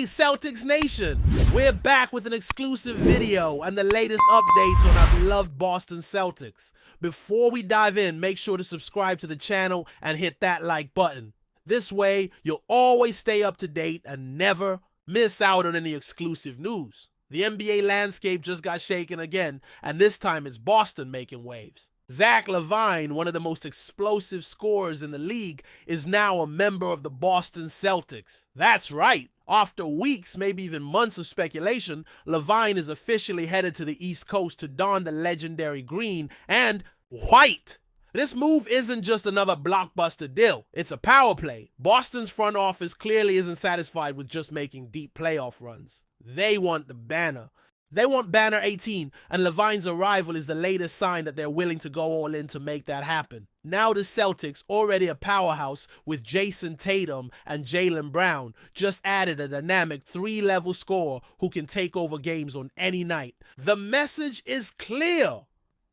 Celtics Nation! We're back with an exclusive video and the latest updates on our beloved Boston Celtics. Before we dive in, make sure to subscribe to the channel and hit that like button. This way, you'll always stay up to date and never miss out on any exclusive news. The NBA landscape just got shaken again, and this time it's Boston making waves. Zach LaVine, one of the most explosive scorers in the league, is now a member of the Boston Celtics. That's right. After weeks, maybe even months of speculation, LaVine is officially headed to the East Coast to don the legendary green and white. This move isn't just another blockbuster deal. It's a power play. Boston's front office clearly isn't satisfied with just making deep playoff runs. They want the banner. They want banner 18, and LaVine's arrival is the latest sign that they're willing to go all in to make that happen. Now the Celtics, already a powerhouse with Jason Tatum and Jaylen Brown, just added a dynamic 3-level scorer who can take over games on any night. The message is clear.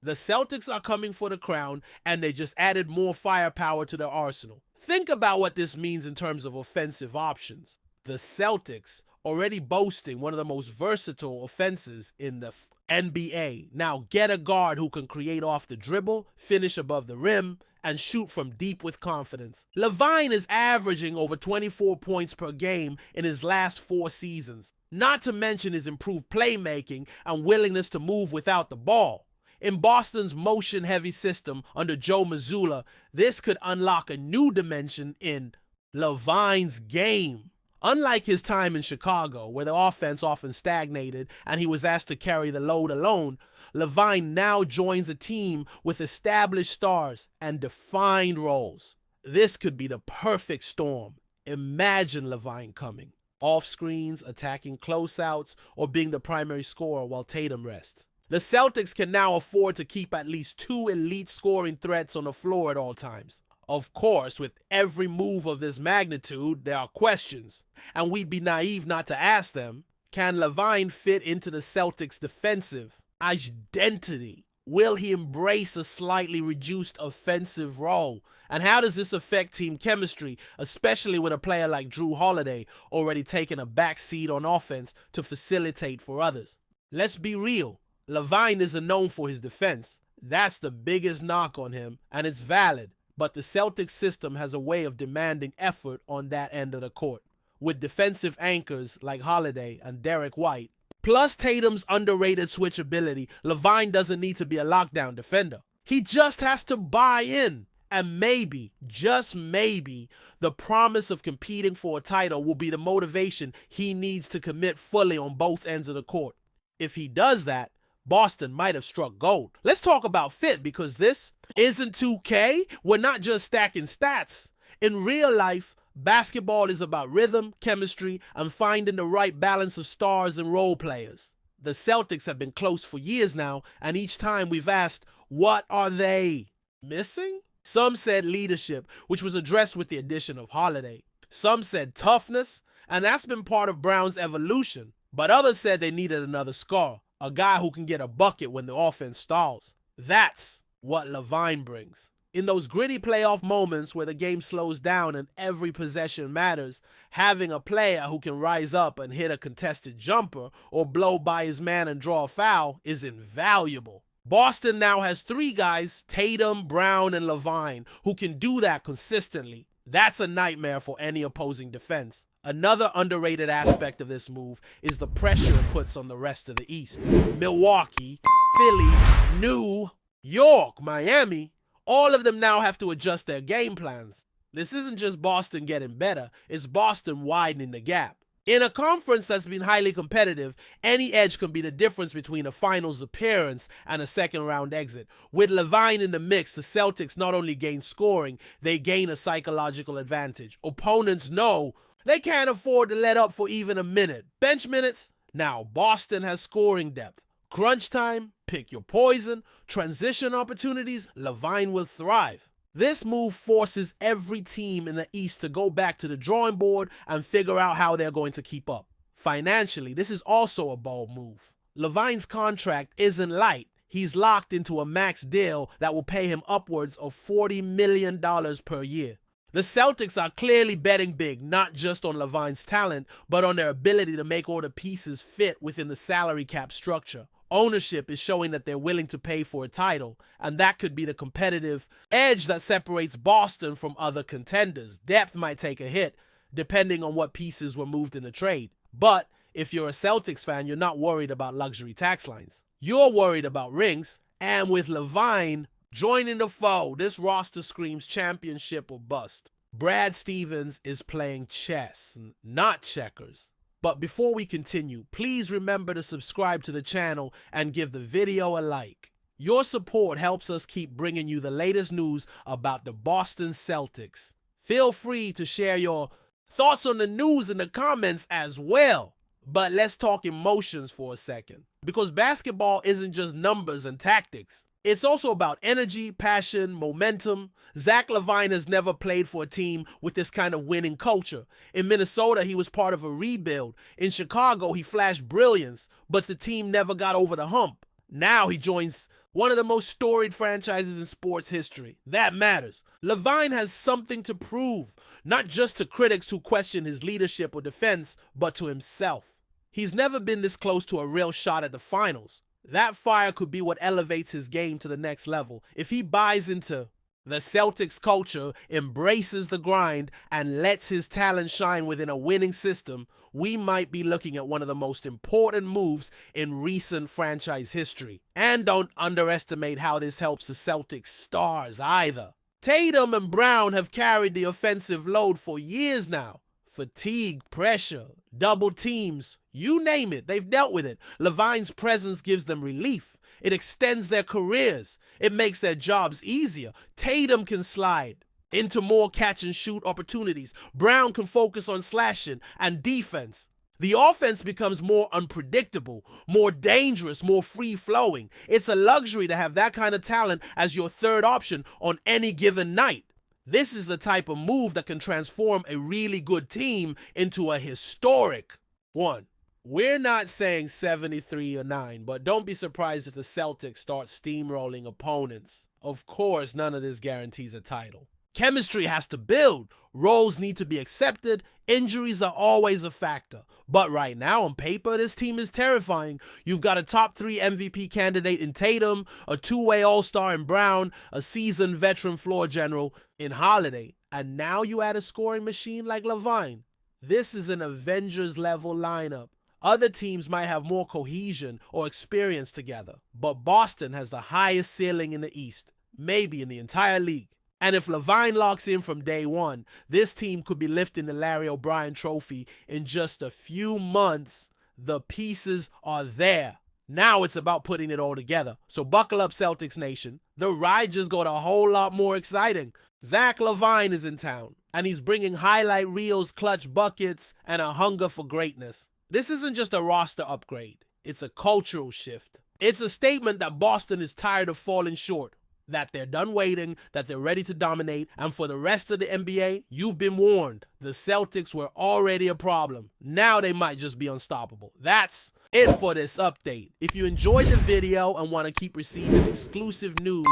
The Celtics are coming for the crown, and they just added more firepower to their arsenal. Think about what this means in terms of offensive options. The Celtics, already boasting one of the most versatile offenses in the NBA, now get a guard who can create off the dribble, finish above the rim, and shoot from deep with confidence. LaVine is averaging over 24 points per game in his last 4 seasons, not to mention his improved playmaking and willingness to move without the ball. In Boston's motion-heavy system under Joe Mazzulla, this could unlock a new dimension in LaVine's game. Unlike his time in Chicago, where the offense often stagnated and he was asked to carry the load alone, LaVine now joins a team with established stars and defined roles. This could be the perfect storm. Imagine LaVine coming off screens, attacking closeouts, or being the primary scorer while Tatum rests. The Celtics can now afford to keep at least 2 elite scoring threats on the floor at all times. Of course, with every move of this magnitude, there are questions, and we'd be naive not to ask them. Can LaVine fit into the Celtics' defensive identity? Will he embrace a slightly reduced offensive role? And how does this affect team chemistry, especially with a player like Jrue Holiday already taking a back seat on offense to facilitate for others? Let's be real. LaVine isn't known for his defense. That's the biggest knock on him, and it's valid. But the Celtics system has a way of demanding effort on that end of the court. With defensive anchors like Holiday and Derek White, plus Tatum's underrated switchability, LaVine doesn't need to be a lockdown defender. He just has to buy in. And maybe, just maybe, the promise of competing for a title will be the motivation he needs to commit fully on both ends of the court. If he does that, Boston might have struck gold. Let's talk about fit, because this isn't 2K. We're not just stacking stats. In real life, basketball is about rhythm, chemistry, and finding the right balance of stars and role players. The Celtics have been close for years now, and each time we've asked, what are they missing? Some said leadership, which was addressed with the addition of Holiday. Some said toughness, and that's been part of Brown's evolution. But others said they needed another scorer. A guy who can get a bucket when the offense stalls. That's what LaVine brings. In those gritty playoff moments where the game slows down and every possession matters, having a player who can rise up and hit a contested jumper or blow by his man and draw a foul is invaluable. Boston now has 3 guys, Tatum, Brown, and LaVine, who can do that consistently. That's a nightmare for any opposing defense. Another underrated aspect of this move is the pressure it puts on the rest of the East. Milwaukee, Philly, New York, Miami, all of them now have to adjust their game plans. This isn't just Boston getting better, it's Boston widening the gap. In a conference that's been highly competitive, any edge can be the difference between a finals appearance and a second-round exit. With LaVine in the mix, the Celtics not only gain scoring, they gain a psychological advantage. Opponents know they can't afford to let up for even a minute. Bench minutes? Now, Boston has scoring depth. Crunch time, pick your poison, transition opportunities, LaVine will thrive. This move forces every team in the East to go back to the drawing board and figure out how they're going to keep up. Financially, this is also a bold move. LaVine's contract isn't light. He's locked into a max deal that will pay him upwards of $40 million per year. The Celtics are clearly betting big, not just on LaVine's talent, but on their ability to make all the pieces fit within the salary cap structure. Ownership is showing that they're willing to pay for a title, and that could be the competitive edge that separates Boston from other contenders. Depth might take a hit, depending on what pieces were moved in the trade. But if you're a Celtics fan, you're not worried about luxury tax lines. You're worried about rings, and with LaVine joining the foe, this roster screams championship or bust. Brad Stevens is playing chess, not checkers. But before we continue, please remember to subscribe to the channel and give the video a like. Your support helps us keep bringing you the latest news about the Boston Celtics. Feel free to share your thoughts on the news in the comments as well. But let's talk emotions for a second. Because basketball isn't just numbers and tactics. It's also about energy, passion, momentum. Zach LaVine has never played for a team with this kind of winning culture. In Minnesota, he was part of a rebuild. In Chicago, he flashed brilliance, but the team never got over the hump. Now he joins one of the most storied franchises in sports history. That matters. LaVine has something to prove, not just to critics who question his leadership or defense, but to himself. He's never been this close to a real shot at the finals. That fire could be what elevates his game to the next level. If he buys into the Celtics culture, embraces the grind, and lets his talent shine within a winning system, we might be looking at one of the most important moves in recent franchise history. And don't underestimate how this helps the Celtics stars either. Tatum and Brown have carried the offensive load for years now. Fatigue, pressure, double teams, you name it, they've dealt with it. LaVine's presence gives them relief. It extends their careers. It makes their jobs easier. Tatum can slide into more catch-and-shoot opportunities. Brown can focus on slashing and defense. The offense becomes more unpredictable, more dangerous, more free-flowing. It's a luxury to have that kind of talent as your third option on any given night. This is the type of move that can transform a really good team into a historic one. We're not saying 73 or 9, but don't be surprised if the Celtics start steamrolling opponents. Of course, none of this guarantees a title. Chemistry has to build. Roles need to be accepted. Injuries are always a factor. But right now, on paper, this team is terrifying. You've got a top 3 MVP candidate in Tatum, a two-way all-star in Brown, a seasoned veteran floor general in Holiday, and now you add a scoring machine like LaVine. This is an Avengers-level lineup. Other teams might have more cohesion or experience together, but Boston has the highest ceiling in the East, maybe in the entire league. And if LaVine locks in from day one, this team could be lifting the Larry O'Brien trophy in just a few months. The pieces are there. Now it's about putting it all together. So buckle up, Celtics Nation. The ride just got a whole lot more exciting. Zach LaVine is in town, and he's bringing highlight reels, clutch buckets, and a hunger for greatness. This isn't just a roster upgrade. It's a cultural shift. It's a statement that Boston is tired of falling short, that they're done waiting, that they're ready to dominate, and for the rest of the NBA, you've been warned. The Celtics were already a problem. Now they might just be unstoppable. That's it for this update. If you enjoyed the video and want to keep receiving exclusive news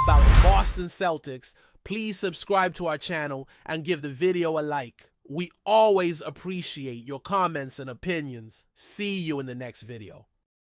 about the Boston Celtics, please subscribe to our channel and give the video a like. We always appreciate your comments and opinions. See you in the next video.